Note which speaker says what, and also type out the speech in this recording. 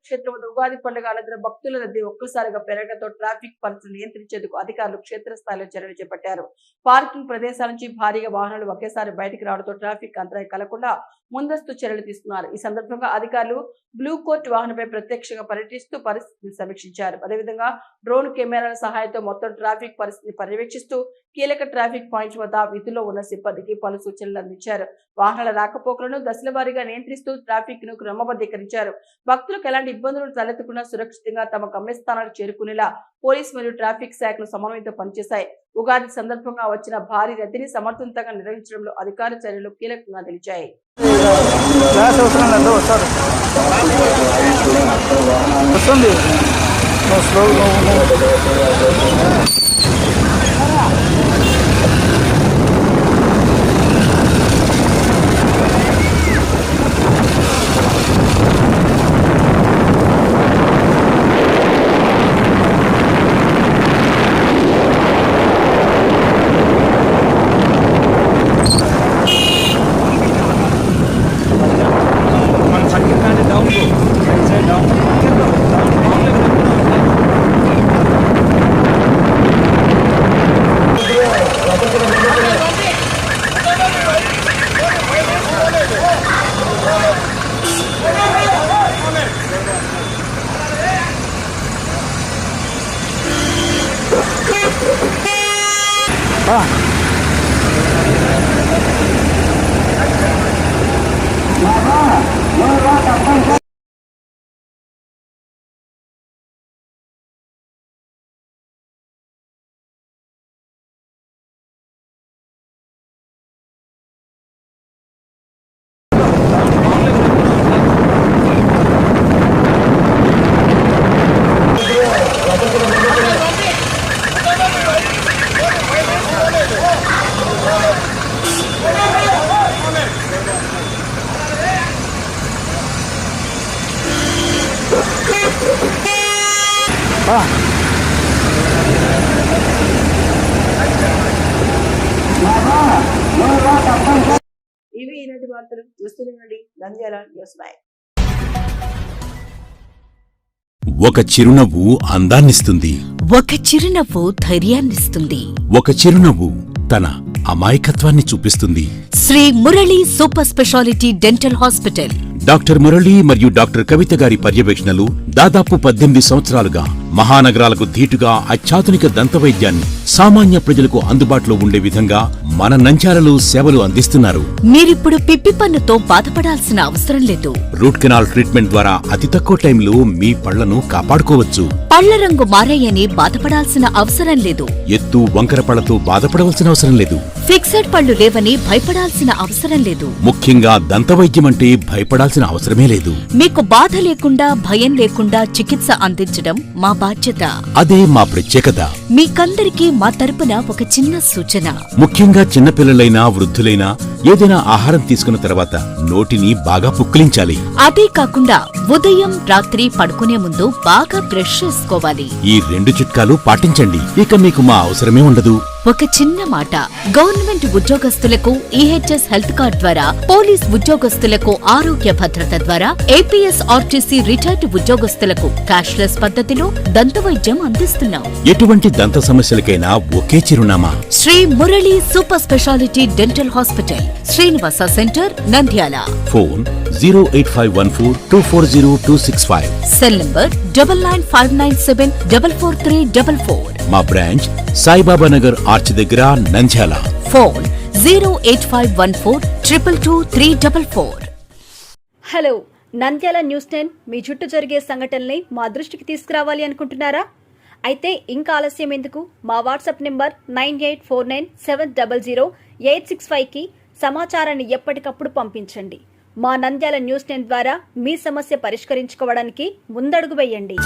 Speaker 1: క్షేత్రం వద్ద ఉగాది పండుగ అనంతరం భక్తుల రద్దీ ఒక్కసారిగా పెరగడంతో ట్రాఫిక్ పరిస్థితులు నియంత్రించేందుకు అధికారులు క్షేత్రస్థాయిలో చర్యలు చేపట్టారు. పార్కింగ్ ప్రదేశాల నుంచి భారీగా వాహనాలు ఒకేసారి బయటికి రావడంతో ట్రాఫిక్ అంతరాయం కలగకుండా ముందస్తు చర్యలు తీసుకున్నారు. ఈ సందర్భంగా అధికారులు బ్లూ కోర్ట్ వాహనంపై ప్రత్యక్షంగా పర్యటిస్తూ పరిస్థితిని సమీక్షించారు. అదేవిధంగా డ్రోన్ కెమెరాల సహాయంతో మొత్తం ట్రాఫిక్ పరిస్థితిని పర్యవేక్షిస్తూ కీలక ట్రాఫిక్ పాయింట్స్ వద్ద విధుల్లో ఉన్న సిబ్బందికి పలు సూచనలు అందించారు. వాహనాల రాకపోకలను దశల వారీగా నియంత్రిస్తూ ట్రాఫిక్ ను క్రమబద్ధీకరించారు. భక్తులకు ఎలాంటి ఇబ్బందులు తలెత్తకుండా సురక్షితంగా తమ గమ్యస్థానాలకు చేరుకునేలా పోలీస్ మరియు ట్రాఫిక్ శాఖలు సమన్వయంతో పనిచేశాయి. ఉగాది సందర్భంగా వచ్చిన భారీ రద్దీని సమర్థవంతంగా నిర్వహించడంలో అధికార చర్యలు కీలకంగా నిలిచాయి. ఇవి ఈనాటి వార్తలు. చూస్తూనే నంద్యాల న్యూస్ లైవ్.
Speaker 2: ఒక చిరునవ్వు అందాన్నిస్తుంది,
Speaker 3: ఒక చిరునవ్వు ధైర్యాన్నిస్తుంది,
Speaker 2: ఒక చిరునవ్వు తన అమాయకత్వాన్ని చూపిస్తుంది.
Speaker 3: Shri Murali super speciality dental hospital.
Speaker 2: Doctor Murali మరియు డాక్టర్ కవిత గారి పర్యవేక్షణలు దాదాపు 18 సంవత్సరాలుగా మహానగరాలకు ధీటుగా అత్యాధునిక దంతవైద్యాన్ని సామాన్య ప్రజలకు అందుబాటులో ఉండే విధంగా మన నంద్యాలలో సేవలు అందిస్తున్నారు.
Speaker 3: మీరిప్పుడు పిప్పి పన్నుతో బాధపడాల్సిన అవసరం లేదు.
Speaker 2: రూట్ కెనాల్ ట్రీట్మెంట్ ద్వారా అతి తక్కువ టైంలో మీ పళ్లను కాపాడుకోవచ్చు.
Speaker 3: పళ్ల రంగు మారాయని బాధపడాల్సిన అవసరం లేదు.
Speaker 2: ఎత్తు వంకర పళ్లతో బాధపడవలసిన అవసరం లేదు.
Speaker 3: ఫిక్సెడ్ పళ్లు లేవని భయపడాల్సిన అవసరం లేదు.
Speaker 2: ముఖ్యంగా దంతవైద్యం అంటే భయపడాల్సిన అవసరమే లేదు.
Speaker 3: మీకు బాధ లేకుండా భయం లేకుండా చికిత్స అందించడం మా బాధ్యత.
Speaker 2: అదే మా ప్రత్యేకత.
Speaker 3: మీకందరికీ మా తరపున ఒక చిన్న సూచన.
Speaker 2: ముఖ్యంగా చిన్నపిల్లలైనా వృద్ధులైనా ఏదైనా ఆహారం తీసుకున్న తర్వాత నోటిని బాగా పుక్కిలించాలి.
Speaker 3: అదే కాకుండా ఉదయం రాత్రి పడుకునే ముందు బాగా బ్రష్ చేసుకోవాలి.
Speaker 2: ఈ 2 చిట్కాలు పాటించండి, ఇక మీకు మా అవసరమే ఉండదు.
Speaker 3: ఒక చిన్న మాట, గవర్నమెంట్ ఉద్యోగస్తులకు ఈహెచ్ఎస్ హెల్త్ కార్డ్ ద్వారా, పోలీస్ ఉద్యోగస్తులకు ఆరోగ్య భద్రత ద్వారా, ఏపీఎస్ ఆర్టీసీ రిటైర్డ్ ఉద్యోగస్తులకు క్యాష్లెస్ పద్ధతిలో దంతవైద్యం అందిస్తున్నాం.
Speaker 2: ఎటువంటి దంత సమస్యలకైనా ఒకే చిరునామా,
Speaker 3: Shri Murali super speciality dental hospital, Srinivasa centre, Nandyal.
Speaker 2: Phone 08514240265.
Speaker 3: Cell number 9959744344.
Speaker 2: మా బ్రాంచ్ సాయిబాబా నగర్ ఆర్చ్ దగ్గర, Nandyal.
Speaker 3: Phone 08514222344.
Speaker 4: Hello, Nandyal news 10 మీ చుట్టూ జరిగే సంఘటనల్ని మా దృష్టికి తీసుకురావాలి అనుకుంటున్నారా? అయితే ఇంకా ఆలస్యం ఎందుకు? మా వాట్సాప్ నెంబర్ 9849700865కి సమాచారాన్ని ఎప్పటికప్పుడు పంపించండి. మా నంద్యాల న్యూస్ 10 ద్వారా మీ సమస్య పరిష్కరించుకోవడానికి ముందడుగు వేయండి.